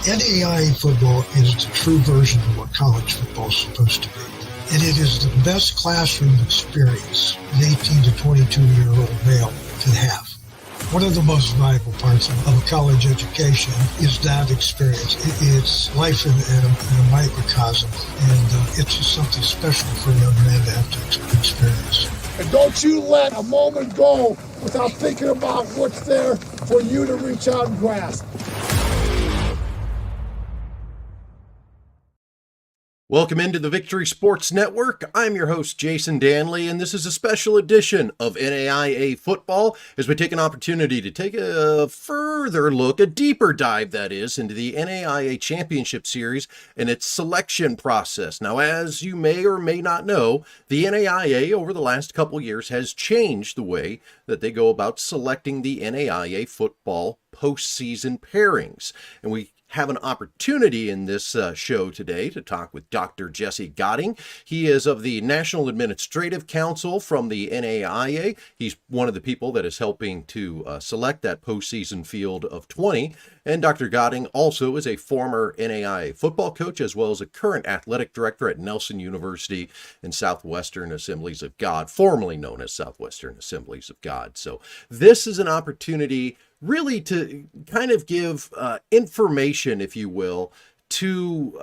NAIA football is the true version of what college football is supposed to be. And it is the best classroom experience an 18 to 22-year-old male can have. One of the most valuable parts of a college education is that experience. It's life in a microcosm, and it's just something special for a young man to have to experience. And don't you let a moment go without thinking about what's there for you to reach out and grasp. Welcome into the Victory Sports Network. I'm your host, Jason Dannelly, and this is a special edition of NAIA Football as we take an opportunity to take a further look, a deeper dive, that is, into the NAIA Championship Series and its selection process. Now, as you may or may not know, the NAIA over the last couple years has changed the way that they go about selecting the NAIA football postseason pairings. And we have an opportunity in this show today to talk with Dr. Jesse Gotting. He is of the National Administrative Council from the NAIA. He's one of the people that is helping to select that postseason field of 20. And Dr. Gotting also is a former NAIA football coach as well as a current athletic director at Nelson University and Southwestern Assemblies of God, formerly known as Southwestern Assemblies of God. So this is an opportunity really to kind of give information, if you will, to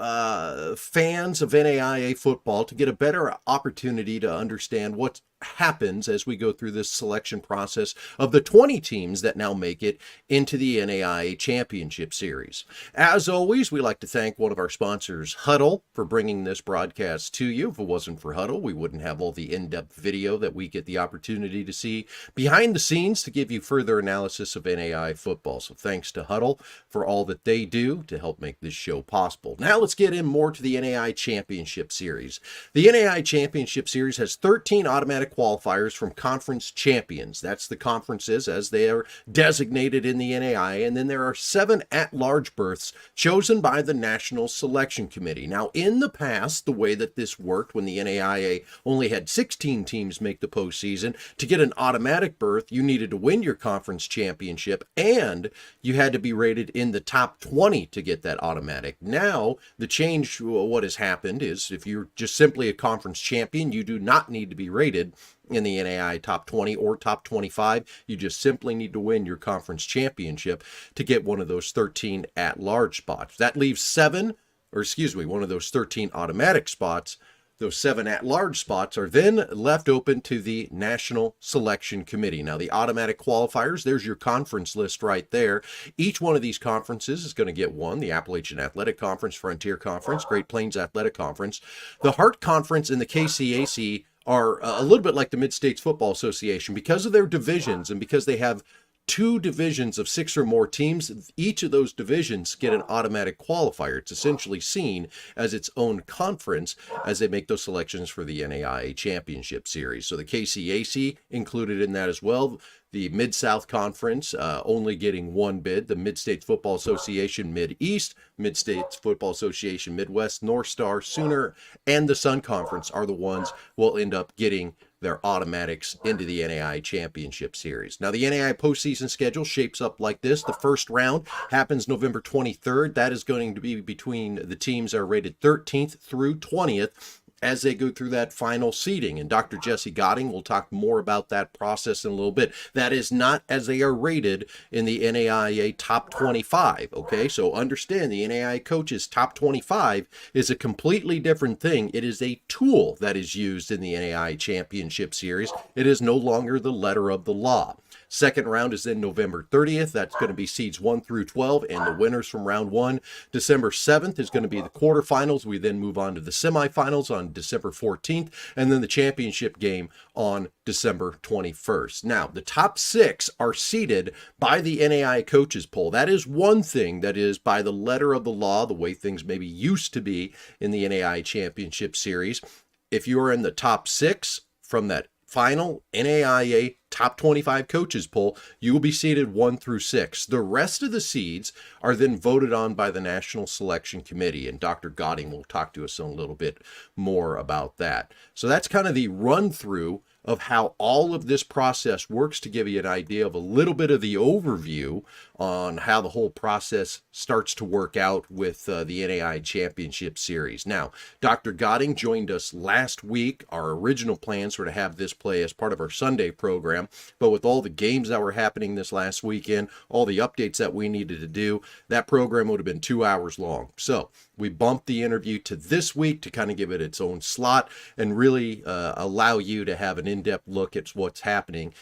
fans of NAIA football to get a better opportunity to understand what happens as we go through this selection process of the 20 teams that now make it into the NAIA Championship Series. As always, we like to thank one of our sponsors, Huddle, for bringing this broadcast to you. If it wasn't for Huddle, we wouldn't have all the in-depth video that we get the opportunity to see behind the scenes to give you further analysis of NAIA football. So thanks to Huddle for all that they do to help make this show possible. Now let's get in more to the NAIA Championship Series. The NAIA Championship Series has 13 automatic qualifiers from conference champions. That's the conferences as they are designated in the NAIA. And then there are 7 at-large berths chosen by the National Selection Committee. Now, in the past, the way that this worked when the NAIA only had 16 teams make the postseason, to get an automatic berth, you needed to win your conference championship and you had to be rated in the top 20 to get that automatic. Now, the change, what has happened is if you're just simply a conference champion, you do not need to be rated in the NAIA top 20 or top 25. You just simply need to win your conference championship to get one of those 13 at-large spots. That leaves one of those 13 automatic spots. Those 7 at-large spots are then left open to the National Selection Committee. Now, the automatic qualifiers, there's your conference list right there. Each one of these conferences is going to get one: the Appalachian Athletic Conference, Frontier Conference, Great Plains Athletic Conference. The Hart Conference and the KCAC are a little bit like the Mid-States Football Association because of their divisions and because they have 2 divisions of 6 or more teams. Each of those divisions get an automatic qualifier. It's essentially seen as its own conference as they make those selections for the NAIA Championship Series. So the KCAC included in that as well. The Mid-South Conference only getting 1 bid. The Mid-States Football Association Mid-East, Mid-States Football Association Midwest, North Star, Sooner, and the Sun Conference are the ones will end up getting their automatics into the NAIA Championship Series. Now, the NAIA postseason schedule shapes up like this. The first round happens November 23rd. That is going to be between the teams that are rated 13th through 20th. As they go through that final seeding. And Dr. Jesse Gotting will talk more about that process in a little bit. That is not as they are rated in the NAIA top 25, okay? So understand the NAIA coaches top 25 is a completely different thing. It is a tool that is used in the NAIA Championship Series. It is no longer the letter of the law. Second round is then November 30th. That's going to be seeds 1 through 12 and the winners from round 1. December 7th is going to be the quarterfinals. We then move on to the semifinals on December 14th and then the championship game on December 21st. Now, the top 6 are seeded by the NAIA coaches poll. That is one thing that is by the letter of the law, the way things maybe used to be in the NAIA Championship Series. If you are in the top 6 from that final NAIA top 25 coaches poll, you will be seeded 1 through 6. The rest of the seeds are then voted on by the National Selection Committee, and Dr. Gotting will talk to us a little bit more about that. So that's kind of the run through of how all of this process works to give you an idea of a little bit of the overview on how the whole process starts to work out with the NAIA Championship Series. Now, Dr. Gotting joined us last week. Our original plans were to have this play as part of our Sunday program, but with all the games that were happening this last weekend, all the updates that we needed to do, that program would have been 2 hours long. So we bumped the interview to this week to kind of give it its own slot and really allow you to have an in-depth look at what's happening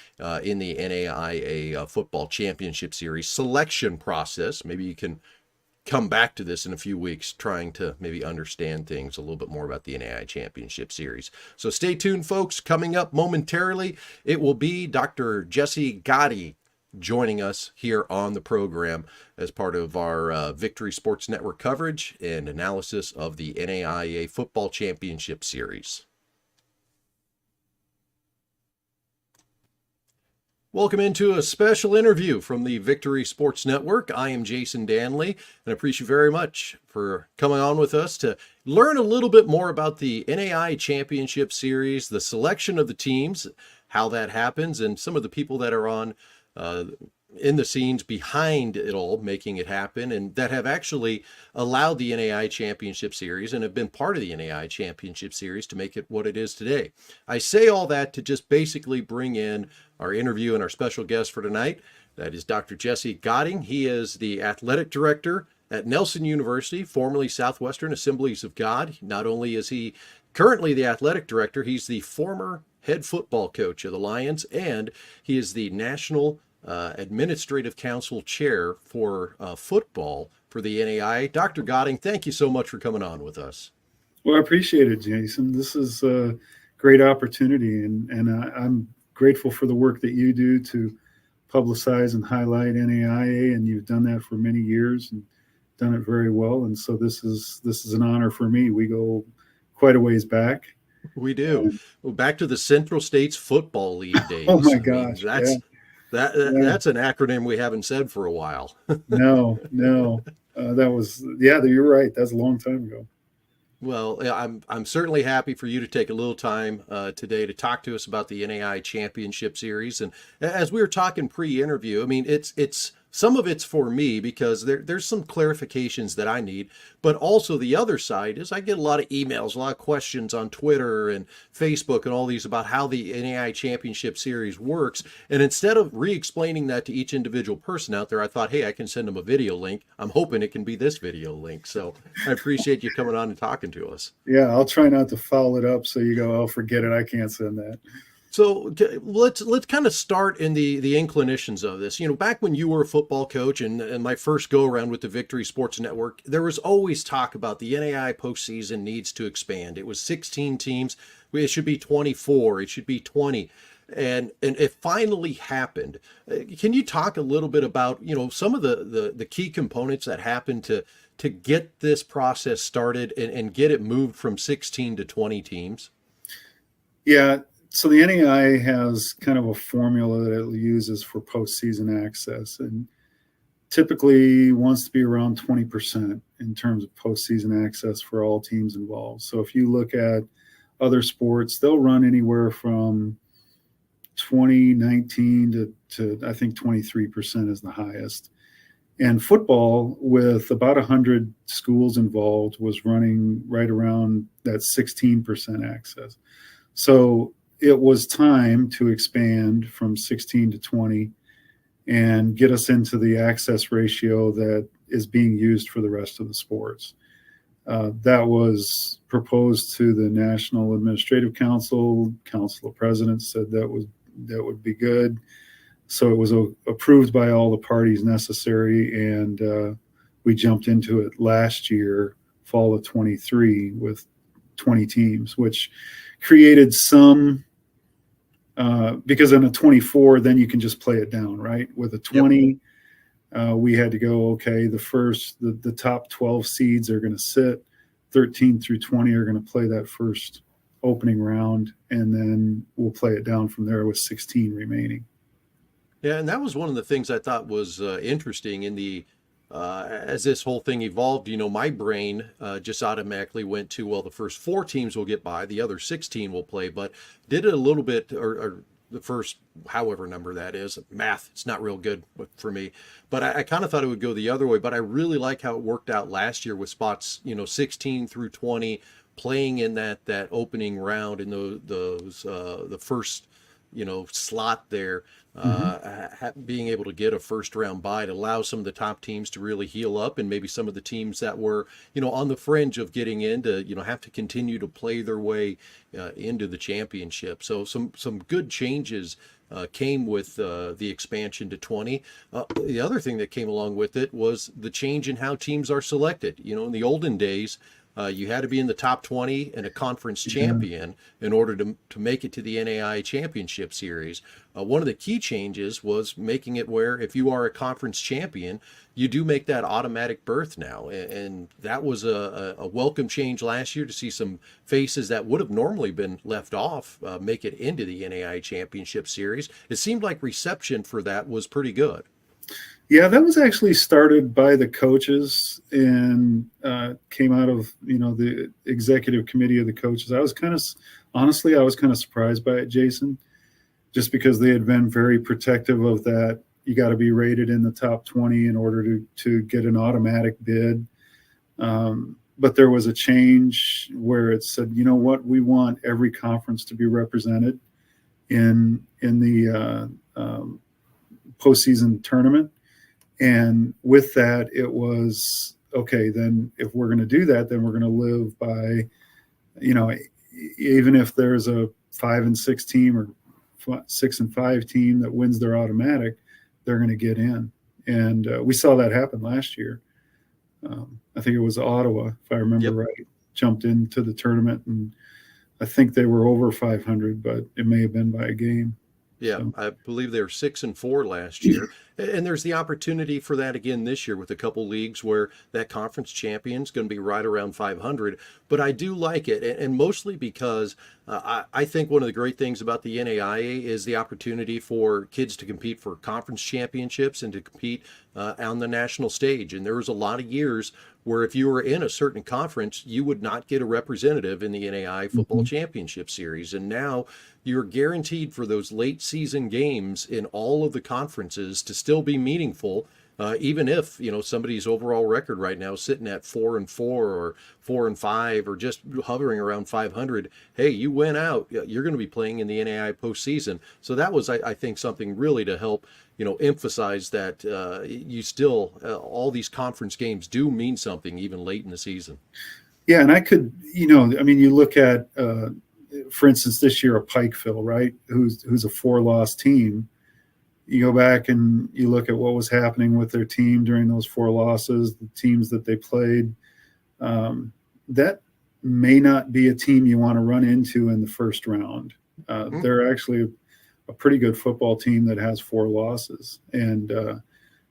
in the NAIA Football Championship Series selection process. Maybe you can come back to this in a few weeks, trying to maybe understand things a little bit more about the NAIA Championship Series. So stay tuned, folks. Coming up momentarily, it will be Dr. Jesse Gotti joining us here on the program as part of our Victory Sports Network coverage and analysis of the NAIA Football Championship Series. Welcome into a special interview from the Victory Sports Network. I am Jason Dannelly, and I appreciate you very much for coming on with us to learn a little bit more about the NAIA Championship Series, the selection of the teams, how that happens, and some of the people that are on in the scenes behind it all, making it happen, and that have actually allowed the NAIA Championship Series and have been part of the NAIA Championship Series to make it what it is today. I say all that to just basically bring in our interview and our special guest for tonight. That is Dr. Jesse Gotting. He is the athletic director at Nelson University, formerly Southwestern Assemblies of God. Not only is he currently the athletic director, he's the former head football coach of the Lions, and he is the National Administrative Council Chair for football for the NAIA. Dr. Gotting, thank you so much for coming on with us. Well, I appreciate it, Jason. This is a great opportunity, and I'm grateful for the work that you do to publicize and highlight NAIA, and you've done that for many years and done it very well. And so this is an honor for me. We go quite a ways back. We do. Well, back to the Central States Football League days. Oh my gosh. That's an acronym we haven't said for a while. No. You're right. That's a long time ago. Well, I'm certainly happy for you to take a little time today to talk to us about the NAIA Championship Series. And as we were talking pre-interview, I mean, it's some of it's for me because there's some clarifications that I need, but also the other side is I get a lot of emails, a lot of questions on Twitter and Facebook and all these about how the NAIA Championship Series works. And instead of re-explaining that to each individual person out there, I thought, hey, I can send them a video link. I'm hoping it can be this video link. So I appreciate you coming on and talking to us. Yeah, I'll try not to follow it up so you go, oh, forget it, I can't send that. So let's kind of start in the inclinations of this. You know, back when you were a football coach and my first go around with the Victory Sports Network, there was always talk about the NAIA postseason needs to expand. It was 16 teams. It should be 24. It should be 20. And it finally happened. Can you talk a little bit about, you know, some of the key components that happened to get this process started and get it moved from 16 to 20 teams? Yeah. So the NAIA has kind of a formula that it uses for postseason access, and typically wants to be around 20% in terms of postseason access for all teams involved. So if you look at other sports, they'll run anywhere from 2019 to I think 23% is the highest. And football, with about 100 schools involved, was running right around that 16% access. So it was time to expand from 16 to 20 and get us into the access ratio that is being used for the rest of the sports. That was proposed to the National Administrative Council. Council of Presidents said that would be good. So it was approved by all the parties necessary, and we jumped into it last year, fall of 23, with 20 teams, which created some because in a 24, then you can just play it down, right? With a 20, we had to go, okay, the top 12 seeds are going to sit, 13 through 20 are going to play that first opening round, and then we'll play it down from there with 16 remaining. Yeah, and that was one of the things I thought was interesting in the as this whole thing evolved, my brain just automatically went to, well, the first 4 teams will get by, the other 16 will play, but did it a little bit, or the first, however number that is, math, it's not real good for me, but I kind of thought it would go the other way, but I really like how it worked out last year with spots, 16 through 20, playing in that opening round in the first, slot there, being able to get a first round bye to allow some of the top teams to really heal up, and maybe some of the teams that were, on the fringe of getting in to, have to continue to play their way into the championship. So some good changes came with the expansion to 20. The other thing that came along with it was the change in how teams are selected. In the olden days, you had to be in the top 20 and a conference champion in order to make it to the NAIA Championship Series. One of the key changes was making it where if you are a conference champion, you do make that automatic berth now. And that was a welcome change last year to see some faces that would have normally been left off make it into the NAIA Championship Series. It seemed like reception for that was pretty good. Yeah, that was actually started by the coaches and came out of, the executive committee of the coaches. I was kind of surprised by it, Jason, just because they had been very protective of that. You got to be rated in the top 20 in order to get an automatic bid. But there was a change where it said, you know what, we want every conference to be represented in the postseason tournament. And with that, it was, okay, then if we're going to do that, then we're going to live by, even if there's a 5-6 team or 6-5 team that wins their automatic, they're going to get in. And we saw that happen last year. I think it was Ottawa, if I remember right, jumped into the tournament, and I think they were over 500, but it may have been by a game. Yeah, so. I believe they were 6-4 last year. And there's the opportunity for that again this year with a couple leagues where that conference champion is going to be right around 500. But I do like it, and mostly because I think one of the great things about the NAIA is the opportunity for kids to compete for conference championships and to compete on the national stage. And there was a lot of years where if you were in a certain conference, you would not get a representative in the NAIA Football Championship Series. And now you're guaranteed for those late season games in all of the conferences to still be meaningful, even if, somebody's overall record right now is sitting at 4-4 or 4-5 or just hovering around 500. Hey, you went out, you're going to be playing in the NAIA postseason. So that was, I think, something really to help, emphasize that you still, all these conference games do mean something even late in the season. Yeah, and I could, you look at, for instance, this year, a Pikeville, right, who's a 4-loss team. You go back and you look at what was happening with their team during those 4 losses, the teams that they played. That may not be a team you want to run into in the first round. They're actually a pretty good football team that has 4 losses. And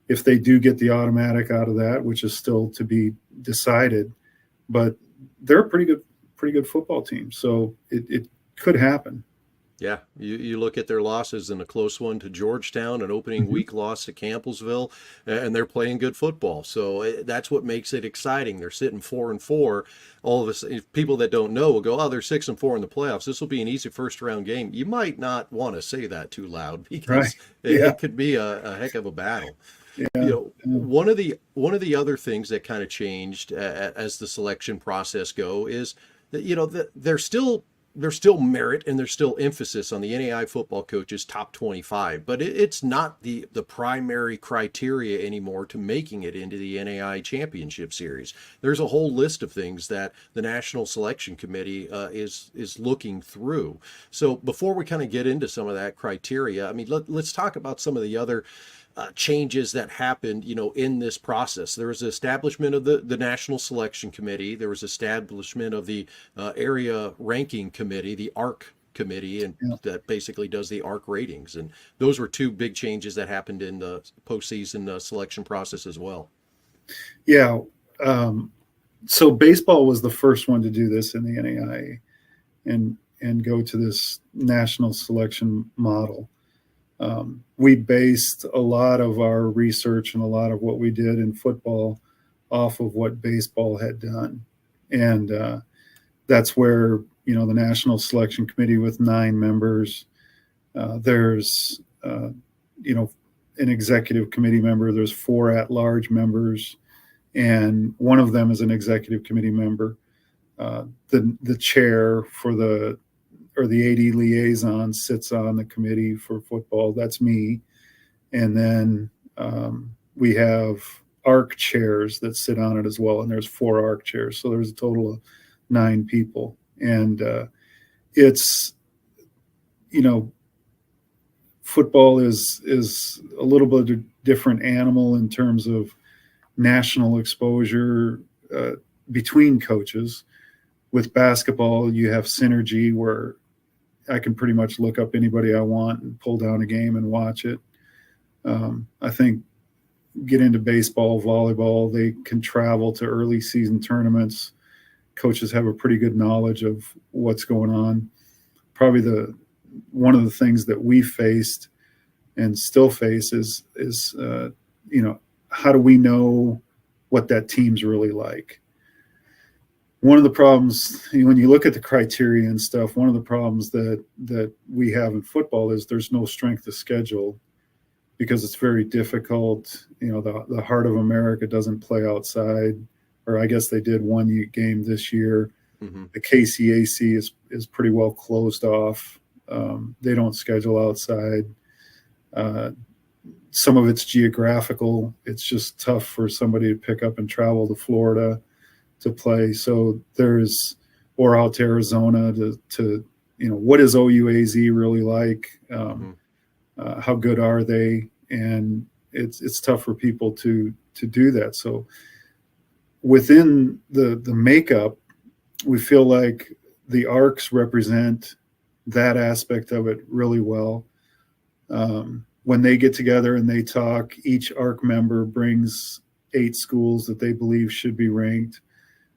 if they do get the automatic out of that, which is still to be decided, but they're a pretty good football team. So it could happen. Yeah, you look at their losses in a close one to Georgetown, an opening week loss to Campbellsville, and they're playing good football. So that's what makes it exciting. They're sitting 4-4. All of us, people that don't know will go, oh, they're 6-4 in the playoffs. This will be an easy first round game. You might not want to say that too loud because it could be a heck of a battle. Yeah. One of the other things that kind of changed as the selection process go is that there's still merit and there's still emphasis on the NAIA football coaches top 25, but it's not the primary criteria anymore to making it into the NAIA Championship Series. There's a whole list of things that the National Selection Committee is looking through. So before we kind of get into some of that criteria, let's talk about some of the other changes that happened, in this process. There was the establishment of the National Selection Committee. There was establishment of the Area Ranking Committee, the ARC Committee, and that basically does the ARC ratings. And those were 2 big changes that happened in the postseason selection process as well. Yeah. So baseball was the first one to do this in the NAIA and go to this national selection model. We based a lot of our research and a lot of what we did in football off of what baseball had done. And that's where, the National Selection Committee with 9 members, there's, an executive committee member, there's 4 at-large members, and one of them is an executive committee member. The chair for the AD liaison sits on the committee for football. That's me. And then we have ARC chairs that sit on it as well. And there's 4 ARC chairs. So there's a total of 9 people. And it's, football is a little bit of a different animal in terms of national exposure between coaches. With basketball, you have synergy where I can pretty much look up anybody I want and pull down a game and watch it. I think get into baseball, volleyball, they can travel to early season tournaments. Coaches have a pretty good knowledge of what's going on. Probably one of the things that we faced and still face is how do we know what that team's really like? One of the problems, when you look at the criteria and stuff, one of the problems that we have in football is there's no strength of schedule because it's very difficult. The heart of America doesn't play outside, or I guess they did one game this year. Mm-hmm. The KCAC is pretty well closed off. They don't schedule outside. Some of it's geographical. It's just tough for somebody to pick up and travel to Florida to play. So or out to Arizona to what is OUAZ really like? How good are they? And it's tough for people to do that. So within the makeup, we feel like the ARCs represent that aspect of it really well. When they get together and they talk, each ARC member brings 8 schools that they believe should be ranked.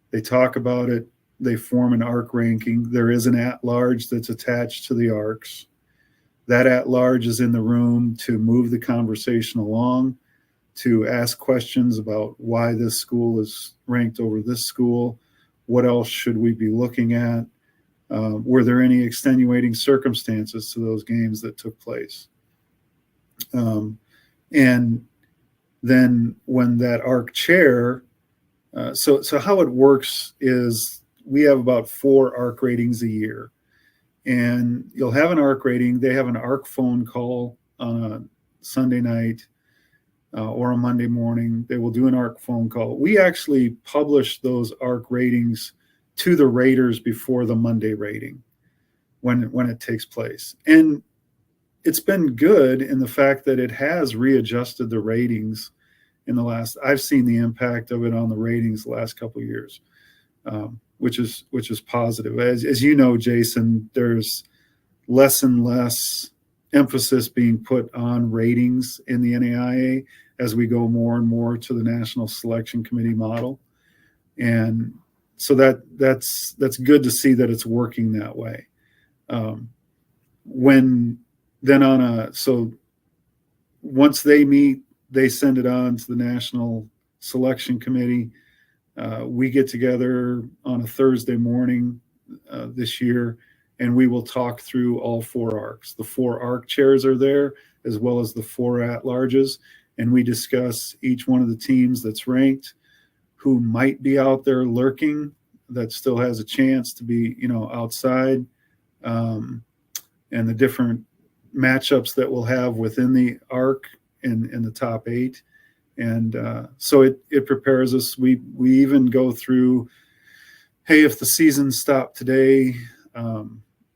They talk about it. They form an ARC ranking. There is an at-large that's attached to the ARCs. That at-large is in the room to move the conversation along, to ask questions about why this school is ranked over this school. What else should we be looking at? Were there any extenuating circumstances to those games that took place? And then when that ARC chair, so how it works is we have about 4 ARC ratings a year, and you'll have an ARC rating. They have an ARC phone call on a Sunday night or a Monday morning. They will do an ARC phone call. We actually publish those ARC ratings to the raters before the Monday rating when it takes place. And it's been good in the fact that it has readjusted the ratings I've seen the impact of it on the ratings the last couple of years, which is positive. As you know, Jason, there's less and less emphasis being put on ratings in the NAIA as we go more and more to the National Selection Committee model. And so that's good to see that it's working that way. So once they meet, they send it on to the National Selection Committee. We get together on a Thursday morning this year, and we will talk through all 4 ARCs. The 4 ARC chairs are there, as well as the 4 at-larges, and we discuss each one of the teams that's ranked, who might be out there lurking, that still has a chance to be, outside, and the different matchups that we'll have within the ARC in the top 8. And so it prepares us. We even go through, hey, if the season stopped today,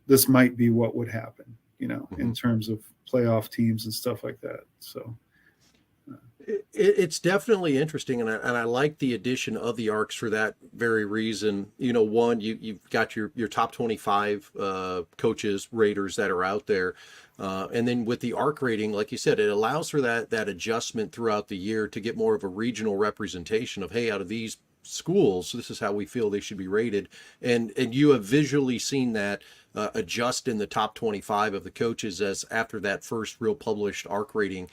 this might be what would happen, in terms of playoff teams and stuff like that. So it's definitely interesting, and I like the addition of the ARCs for that very reason. One, you've got your top 25 coaches, raters that are out there. And then with the ARC rating, like you said, it allows for that adjustment throughout the year to get more of a regional representation of, hey, out of these schools, this is how we feel they should be rated. And you have visually seen that adjust in the top 25 of the coaches as after that first real published ARC rating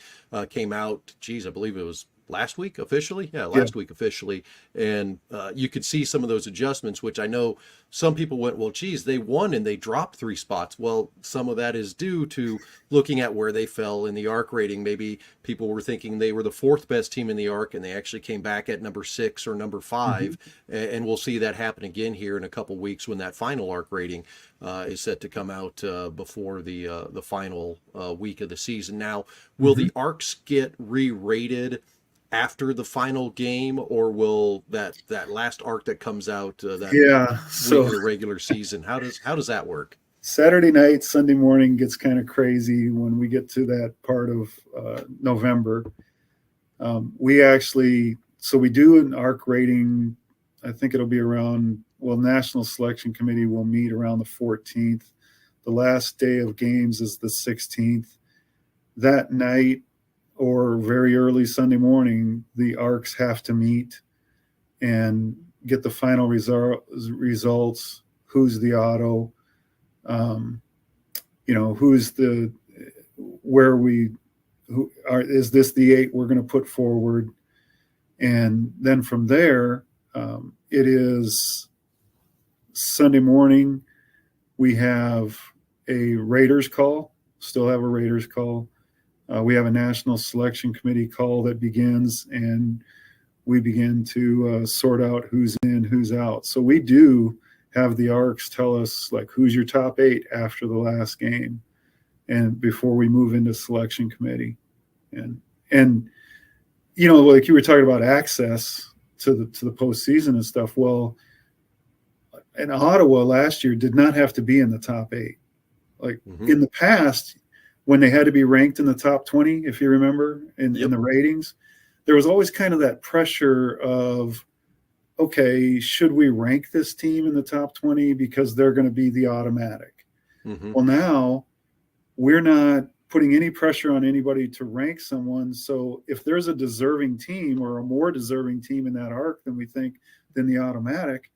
came out. Geez, I believe it was last week officially. Yeah, last week officially. And you could see some of those adjustments, which I know some people went, well, geez, they won and they dropped 3 spots. Well, some of that is due to looking at where they fell in the ARC rating. Maybe people were thinking they were the 4th best team in the ARC and they actually came back at number 6 or number 5. And we'll see that happen again here in a couple weeks when that final ARC rating is set to come out before the final week of the season. Now, will the ARCs get re-rated after the final game, or will that last ARC that comes out week of the regular season, how does that work? Saturday night, Sunday morning gets kind of crazy when we get to that part of November. We do an ARC rating. I think it'll be around, National Selection Committee will meet around the 14th. The last day of games is the 16th. That night, or very early Sunday morning, the ARCs have to meet and get the final results. Who's the auto? Is this the 8 we're going to put forward? And then from there, it is Sunday morning. We have a Raiders call, still have a Raiders call. We have a National Selection Committee call that begins, and we begin to sort out who's in, who's out. So we do have the ARCs tell us, like, who's your top 8 after the last game, and before we move into Selection Committee. And like you were talking about access to the postseason and stuff. Well, in Ottawa last year did not have to be in the top 8. Like in the past, when they had to be ranked in the top 20, if you remember, in the ratings, there was always kind of that pressure of, okay, should we rank this team in the top 20 because they're going to be the automatic? Well, now we're not putting any pressure on anybody to rank someone. So if there's a deserving team or a more deserving team in that ARC than we think than the automatic,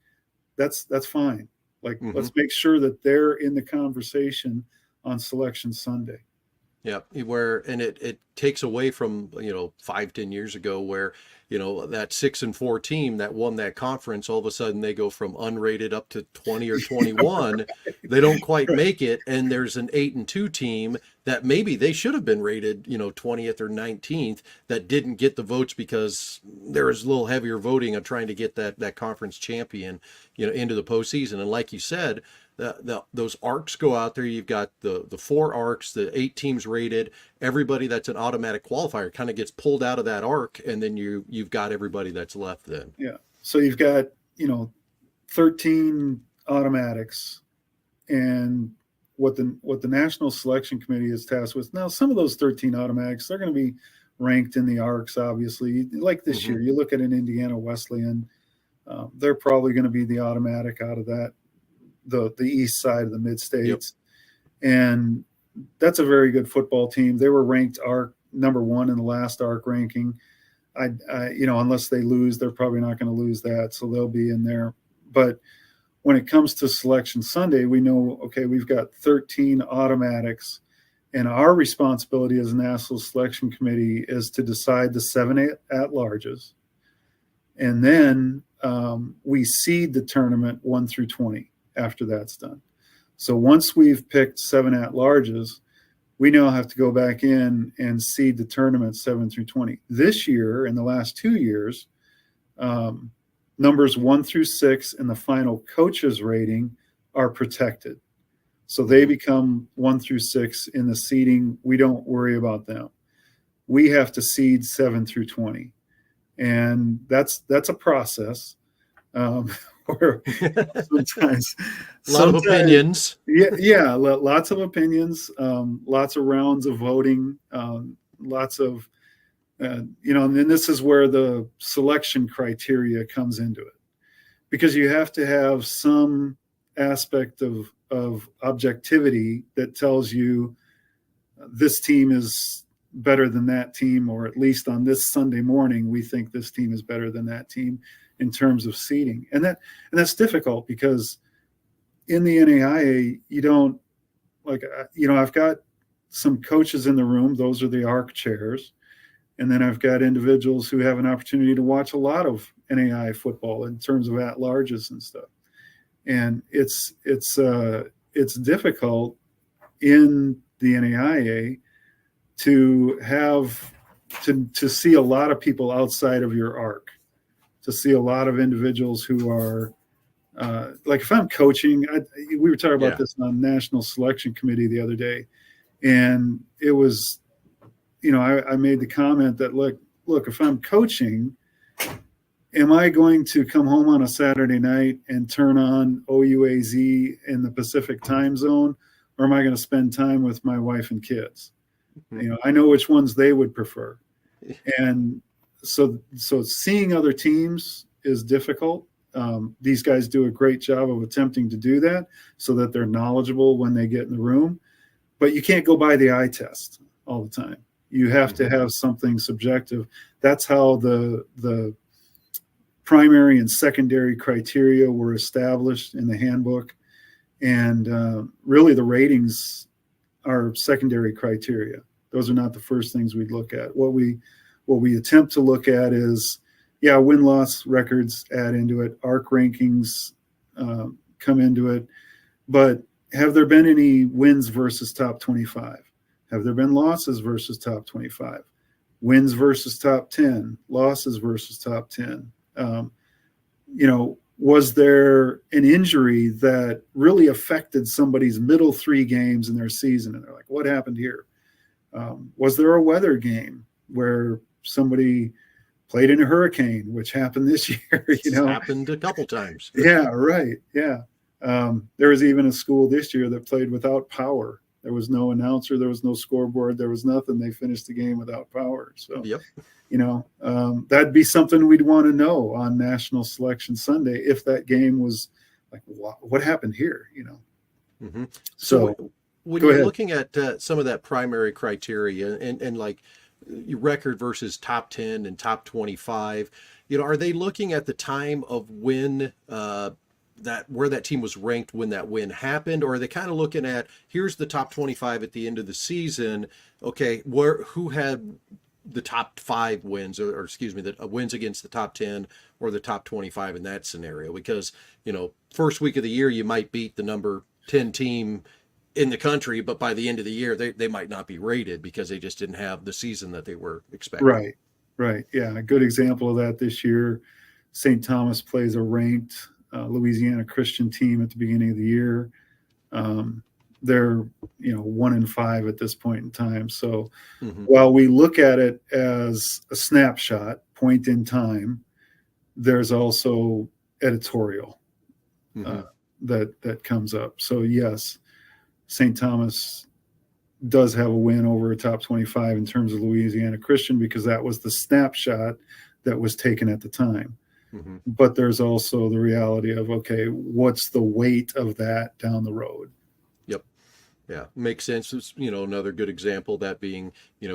that's fine. Like, let's make sure that they're in the conversation on Selection Sunday. Yeah, and it takes away from 5-10 years ago where that 6-4 team that won that conference, all of a sudden they go from unrated up to 20 or 21. They don't quite make it, and there's an 8-2 team that maybe they should have been rated 20th or 19th that didn't get the votes because there was a little heavier voting on trying to get that conference champion into the postseason. And like you said, those ARCs go out there. You've got the 4 ARCs, the 8 teams rated. Everybody that's an automatic qualifier kind of gets pulled out of that ARC, and then you've got everybody that's left then. Yeah. So you've got 13 automatics, and what the National Selection Committee is tasked with. Now, some of those 13 automatics, they're going to be ranked in the ARCs, obviously. Like this year, you look at an Indiana Wesleyan, they're probably going to be the automatic out of that. The east side of the mid-states. And that's a very good football team. They were ranked ARC number 1 in the last ARC ranking. I unless they lose, they're probably not going to lose that, so they'll be in there. But when it comes to Selection Sunday, we know, okay, we've got 13 automatics, and our responsibility as a National Selection Committee is to decide the 7 at-larges. And then we seed the tournament 1 through 20. After that's done. So once we've picked 7 at-larges, we now have to go back in and seed the tournament 7 through 20. This year, in the last 2 years, numbers 1 through 6 in the final coaches rating are protected. So they become 1 through 6 in the seeding. We don't worry about them. We have to seed 7 through 20. And that's a process. Or sometimes a lot of opinions. Lots of opinions, lots of rounds of voting, lots of and then this is where the selection criteria comes into it, because you have to have some aspect of objectivity that tells you this team is better than that team, or at least on this Sunday morning we think this team is better than that team in terms of seeding. And that's difficult because in the NAIA, you don't I've got some coaches in the room. Those are the ARC chairs. And then I've got individuals who have an opportunity to watch a lot of NAIA football in terms of at-larges and stuff. And it's difficult in the NAIA to have to see a lot of people outside of your arc, to see a lot of individuals who are like if I'm coaching, we were talking about this on National Selection Committee the other day, and it was, I made the comment that look, if I'm coaching, am I going to come home on a Saturday night and turn on OUAZ in the Pacific time zone, or am I going to spend time with my wife and kids? I know which ones they would prefer. And so seeing other teams is difficult. These guys do a great job of attempting to do that so that they're knowledgeable when they get in the room. But you can't go by the eye test all the time. You have to have something subjective. That's how the primary and secondary criteria were established in the handbook. And really the ratings are secondary criteria. Those are not the first things we'd look at. What we attempt to look at is, win-loss records add into it, ARC rankings come into it, but have there been any wins versus top 25? Have there been losses versus top 25? Wins versus top 10, losses versus top 10? Was there an injury that really affected somebody's middle three games in their season? And they're like, what happened here? Was there a weather game where somebody played in a hurricane, which happened this year? It's happened a couple times. Yeah, right. Yeah. There was even a school this year that played without power. There was no announcer. There was no scoreboard. There was nothing. They finished the game without power. So, that'd be something we'd want to know on National Selection Sunday if that game was like, what happened here? Mm-hmm. So when you're looking at some of that primary criteria and like your record versus top 10 and top 25, are they looking at the time of when where that team was ranked when that win happened, or are they kind of looking at here's the top 25 at the end of the season? Okay, who had the top 5 wins, or excuse me, the wins against the top 10 or the top 25 in that scenario? Because first week of the year you might beat the number 10 team in the country, but by the end of the year they might not be rated because they just didn't have the season that they were expecting. Right. Yeah, a good example of that this year, St. Thomas plays a ranked Louisiana Christian team at the beginning of the year. They're 1-5 at this point in time. So while we look at it as a snapshot, point in time, there's also editorial that comes up. So yes, St. Thomas does have a win over a top 25 in terms of Louisiana Christian because that was the snapshot that was taken at the time. But there's also the reality of, okay, what's the weight of that down the road? Yep. Yeah, makes sense. It's, another good example, that being,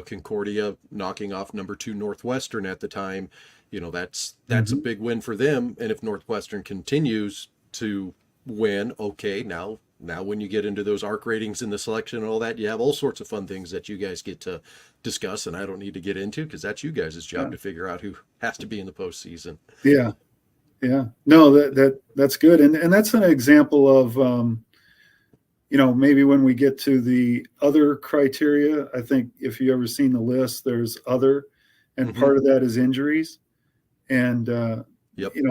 Concordia knocking off number 2 Northwestern at the time. That's a big win for them. And if Northwestern continues to win, okay, now when you get into those ARC ratings and the selection and all that, you have all sorts of fun things that you guys get to discuss, and I don't need to get into because that's you guys' job to figure out who has to be in the postseason. Yeah. No, that's good, and that's an example of maybe when we get to the other criteria. I think if you ever seen the list, there's other, and part of that is injuries, and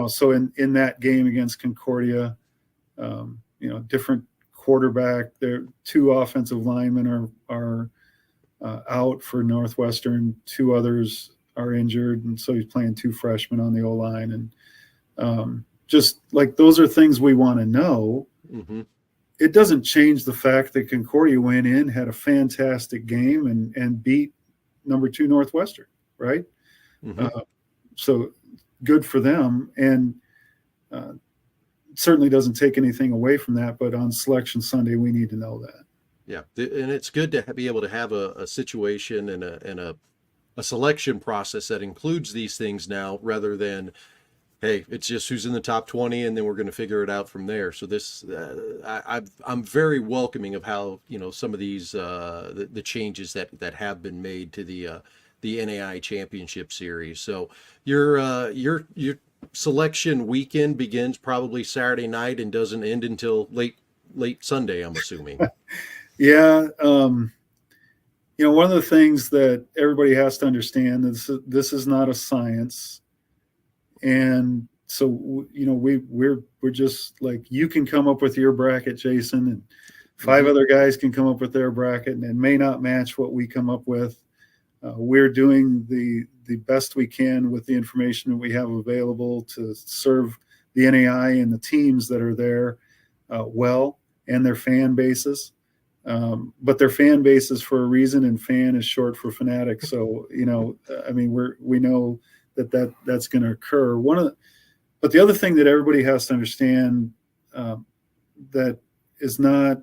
so in that game against Concordia, different quarterback. There, 2 offensive linemen are out for Northwestern. 2 others are injured, and so he's playing 2 freshmen on the O-line. And just like those are things we want to know. It doesn't change the fact that Concordia went in, had a fantastic game, and beat number 2 Northwestern, right? So good for them, and certainly doesn't take anything away from that. But on Selection Sunday, we need to know that. Yeah, and it's good to be able to have a situation and a selection process that includes these things now, rather than Hey, it's just who's in the top 20, and then we're going to figure it out from there. So this, I'm very welcoming of how, some of these, the changes that have been made to the NAIA Championship Series. So your selection weekend begins probably Saturday night and doesn't end until late Sunday, I'm assuming. Yeah. One of the things that everybody has to understand is this is not a science. And so, we're just like, you can come up with your bracket, Jason, and 5 other guys can come up with their bracket, and it may not match what we come up with. We're doing the best we can with the information that we have available to serve the NAI and the teams that are there well, and their fan bases. But their fan base is for a reason, and fan is short for fanatic. So, we know that's going to occur. But the other thing that everybody has to understand that is not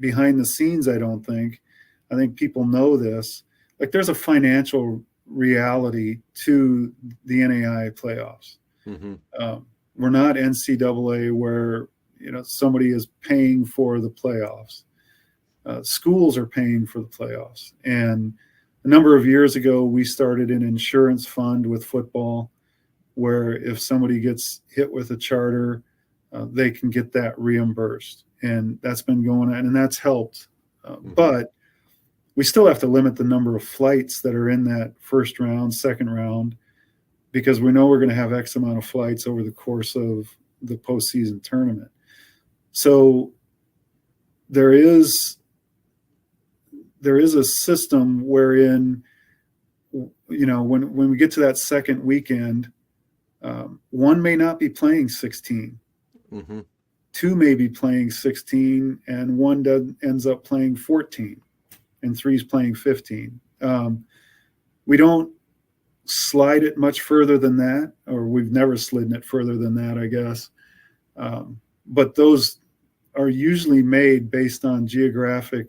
behind the scenes, I think people know this. Like, there's a financial reality to the NAIA playoffs. We're not NCAA where somebody is paying for the playoffs. Schools are paying for the playoffs. And a number of years ago, we started an insurance fund with football where if somebody gets hit with a charter, they can get that reimbursed. And that's been going on, and that's helped. But we still have to limit the number of flights that are in that first round, second round, because we know we're going to have X amount of flights over the course of the postseason tournament. So there is a system wherein, when we get to that second weekend, one may not be playing 16. 2 may be playing 16, and one ends up playing 14, and 3's playing 15. We don't slide it much further than that, or we've never slidden it further than that, I guess. But those are usually made based on geographic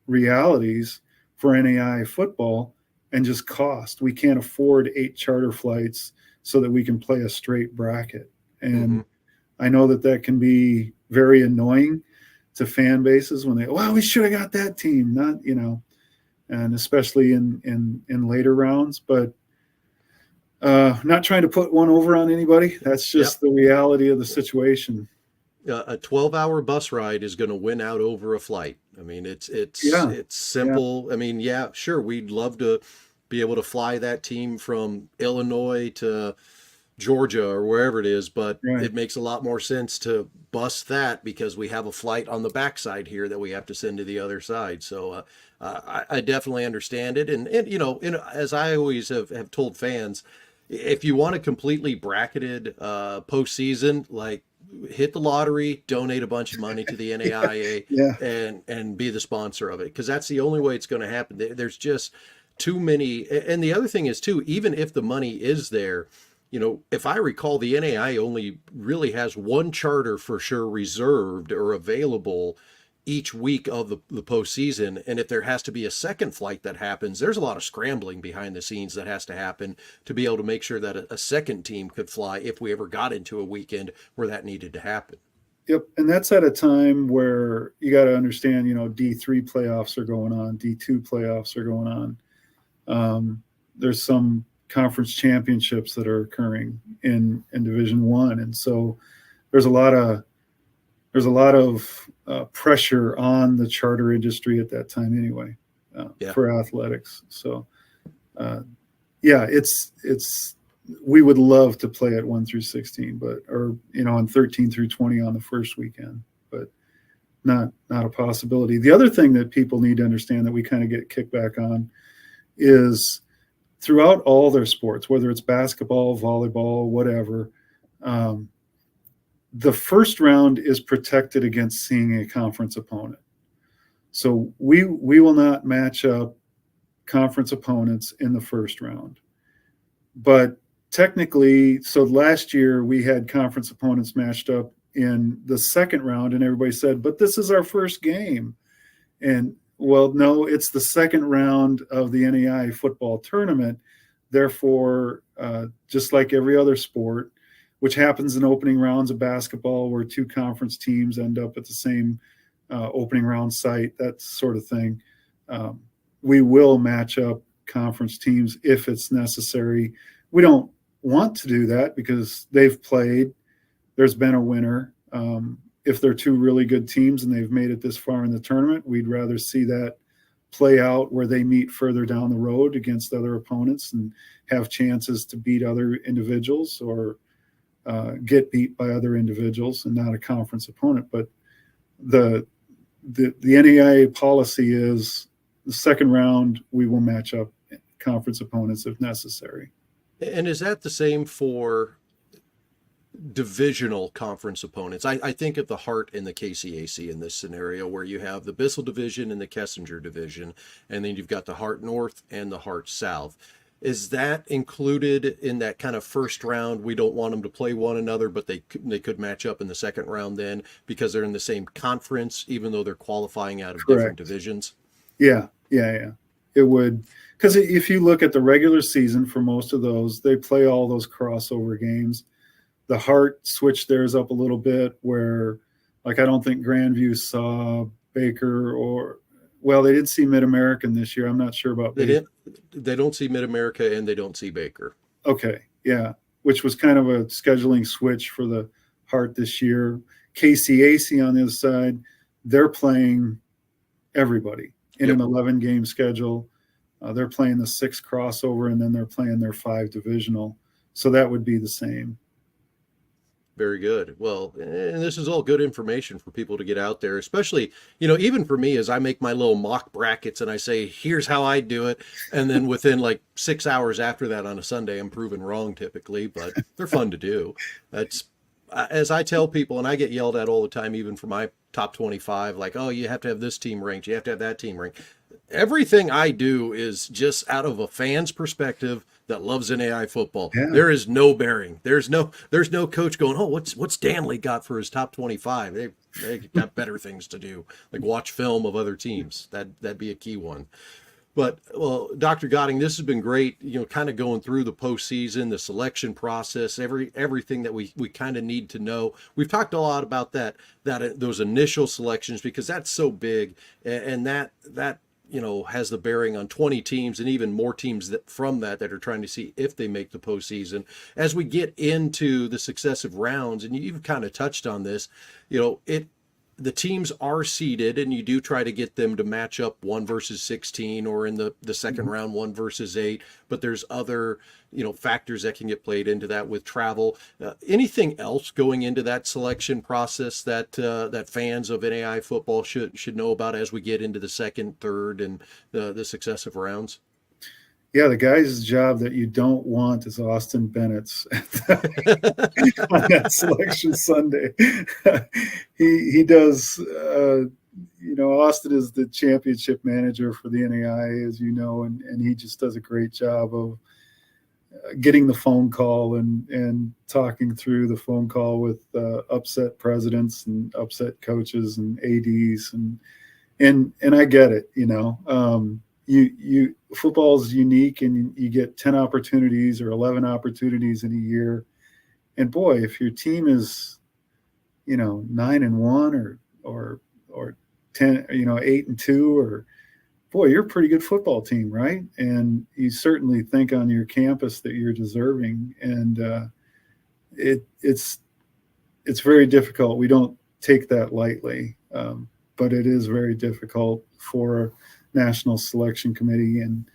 realities for NAIA football and just cost. We can't afford 8 charter flights so that we can play a straight bracket. And I know that can be very annoying to fan bases when we should have got that team, not, and especially in later rounds, but not trying to put one over on anybody. That's just the reality of the situation. A 12-hour bus ride is going to win out over a flight. I mean, it's simple. Yeah. I mean, sure, we'd love to be able to fly that team from Illinois to Georgia or wherever it is, but it makes a lot more sense to bus that because we have a flight on the backside here that we have to send to the other side. So I definitely understand it. And as I always have told fans, if you want a completely bracketed postseason, like, hit the lottery, donate a bunch of money to the NAIA, and be the sponsor of it, because that's the only way it's going to happen. There's just too many. And the other thing is too, even if the money is there, if I recall, the NAIA only really has one charter for sure reserved or available each week of the postseason. And if there has to be a second flight that happens, there's a lot of scrambling behind the scenes that has to happen to be able to make sure that a second team could fly if we ever got into a weekend where that needed to happen. Yep. And that's at a time where you got to understand, D3 playoffs are going on, D2 playoffs are going on. There's some conference championships that are occurring in Division I. And so there's a lot of pressure on the charter industry at that time anyway, for athletics. So, it's we would love to play at 1 through 16, on 13 through 20 on the first weekend, but not a possibility. The other thing that people need to understand that we kind of get kickback on is throughout all their sports, whether it's basketball, volleyball, whatever, the first round is protected against seeing a conference opponent. So we will not match up conference opponents in the first round. But technically, so last year we had conference opponents matched up in the second round, and everybody said, but this is our first game. And well, no, it's the second round of the NAIA football tournament. Therefore, just like every other sport, which happens in opening rounds of basketball where two conference teams end up at the same opening round site, that sort of thing. We will match up conference teams if it's necessary. We don't want to do that because they've played. There's been a winner. If they're two really good teams and they've made it this far in the tournament, we'd rather see that play out where they meet further down the road against other opponents and have chances to beat other individuals or get beat by other individuals and not a conference opponent. But the NAIA policy is the second round, we will match up conference opponents if necessary. And is that the same for divisional conference opponents? I think of the Hart and the KCAC in this scenario, where you have the Bissell division and the Kessinger division, and then you've got the Hart North and the Hart South. Is that included in that kind of first round? We don't want them to play one another, but they could match up in the second round then because they're in the same conference, even though they're qualifying out of different divisions? Yeah. It would, because if you look at the regular season for most of those, they play all those crossover games. The Hart switched theirs up a little bit where, like, I don't think Grandview saw Baker they did see Mid-American this year. I'm not sure about Baker. They don't see Mid-America and they don't see Baker. Okay, yeah, which was kind of a scheduling switch for the Hart this year. KCAC on the other side, they're playing everybody in an 11-game schedule. They're playing the 6 crossover, and then they're playing their 5 divisional. So that would be the same. Very good. Well, and this is all good information for people to get out there, especially, even for me as I make my little mock brackets and I say, here's how I do it. And then within like 6 hours after that on a Sunday, I'm proven wrong typically, but they're fun to do. That's, as I tell people, and I get yelled at all the time, even for my top 25, like, oh, you have to have this team ranked. You have to have that team ranked. Everything I do is just out of a fan's perspective that loves NAIA football. Yeah. There is no bearing. There's no coach going, oh, what's Dannelly got for his top 25? They got better things to do, like watch film of other teams. That'd be a key one. But, well, Dr. Gotting, this has been great, kind of going through the postseason, the selection process, everything that we kind of need to know. We've talked a lot about those initial selections because that's so big, and that has the bearing on 20 teams and even more teams that are trying to see if they make the postseason. As we get into the successive rounds, and you've kind of touched on this, the teams are seeded, and you do try to get them to match up 1 versus 16 or in the second round 1 versus 8, but there's other factors that can get played into that with travel. Anything else going into that selection process that fans of NAIA football should know about as we get into the second, third, and the successive rounds? Yeah, the guy's job that you don't want is Austin Bennett's on that selection Sunday. He does, Austin is the championship manager for the NAIA, as you know, and he just does a great job of getting the phone call and talking through the phone call with upset presidents and upset coaches and ADs. And I get it, football is unique, and you get 10 opportunities or 11 opportunities in a year. And boy, if your team is, 9-1 or 10, 8-2, or boy, you're a pretty good football team, right? And you certainly think on your campus that you're deserving. And it's very difficult. We don't take that lightly, but it is very difficult for National Selection Committee, and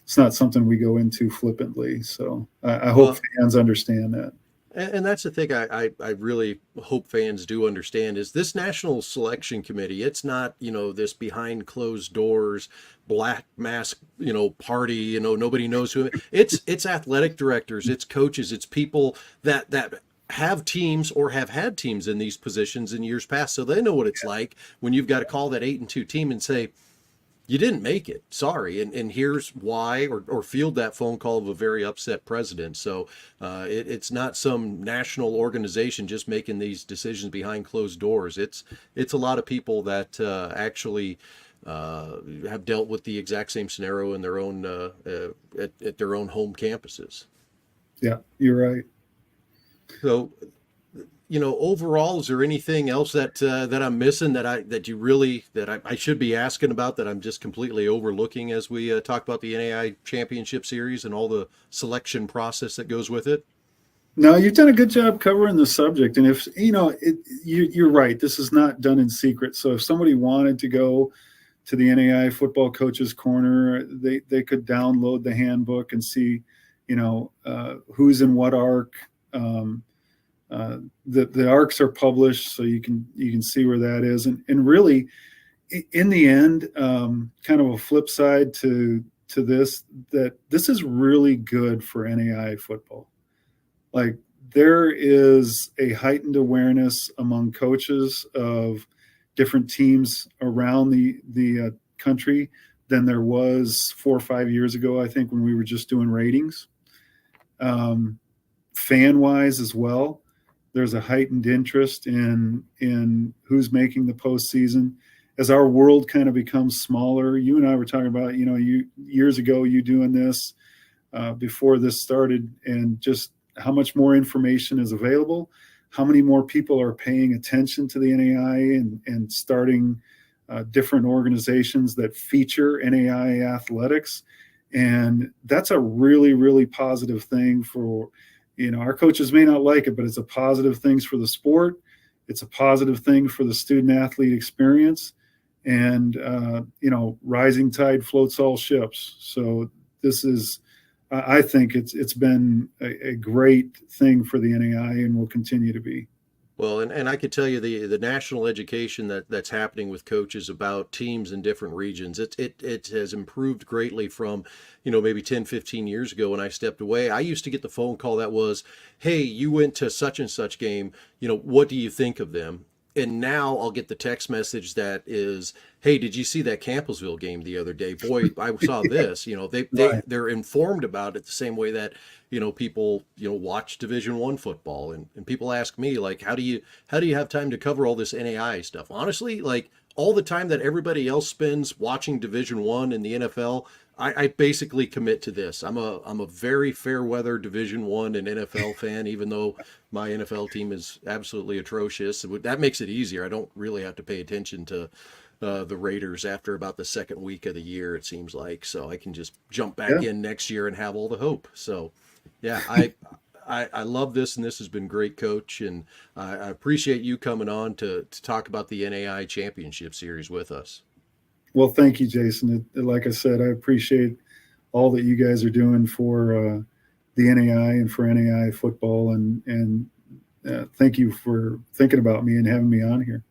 it's not something we go into flippantly. So I hope fans understand that. And that's the thing I really hope fans do understand is this National Selection Committee, it's not, this behind closed doors, black mask, party, nobody knows who. It's athletic directors, it's coaches, it's people that have teams or have had teams in these positions in years past. So they know what it's like when you've got to call that 8-2 team and say, you didn't make it, sorry, and here's why, or field that phone call of a very upset president. So it's not some national organization just making these decisions behind closed doors. It's a lot of people that actually have dealt with the exact same scenario in their own at their own home campuses. Yeah, you're right. So, overall, is there anything else that I'm missing that I should be asking about that I'm just completely overlooking as we talk about the NAIA Championship Series and all the selection process that goes with it? No, you've done a good job covering the subject. And if, you're right, this is not done in secret. So if somebody wanted to go to the NAIA Football Coaches Corner, they could download the handbook and see, who's in what arc. The arcs are published, so you can see where that is. And really, in the end, kind of a flip side to this, that this is really good for NAIA football. Like, there is a heightened awareness among coaches of different teams around the country than there was 4 or 5 years ago, I think, when we were just doing ratings. Fan-wise as well, there's a heightened interest in who's making the postseason. As our world kind of becomes smaller, you and I were talking about, years ago, you doing this before this started, and just how much more information is available, how many more people are paying attention to the NAIA and starting different organizations that feature NAIA athletics. And that's a really, really positive thing for, our coaches may not like it, but it's a positive thing for the sport. It's a positive thing for the student athlete experience. And, rising tide floats all ships. So this is, I think it's been a great thing for the NAIA and will continue to be. Well, and I could tell you the national education that's happening with coaches about teams in different regions, it has improved greatly from, maybe 10, 15 years ago when I stepped away. I used to get the phone call that was, hey, you went to such and such game, what do you think of them? And now I'll get the text message that is, hey, did you see that Campbellsville game the other day? Boy, I saw this. They're informed about it the same way that, people, watch Division I football. And people ask me, like, how do you have time to cover all this NAIA stuff? Honestly, like, all the time that everybody else spends watching Division I and the NFL, I basically commit to this. I'm a very fair weather Division I and NFL fan, even though my NFL team is absolutely atrocious. That makes it easier. I don't really have to pay attention to the Raiders after about the second week of the year, it seems like. So I can just jump back in next year and have all the hope. So, yeah, I love this, and this has been great, Coach. And I appreciate you coming on to talk about the NAIA Championship Series with us. Well, thank you, Jason. Like I said, I appreciate all that you guys are doing for the NAIA and for NAIA football. And thank you for thinking about me and having me on here.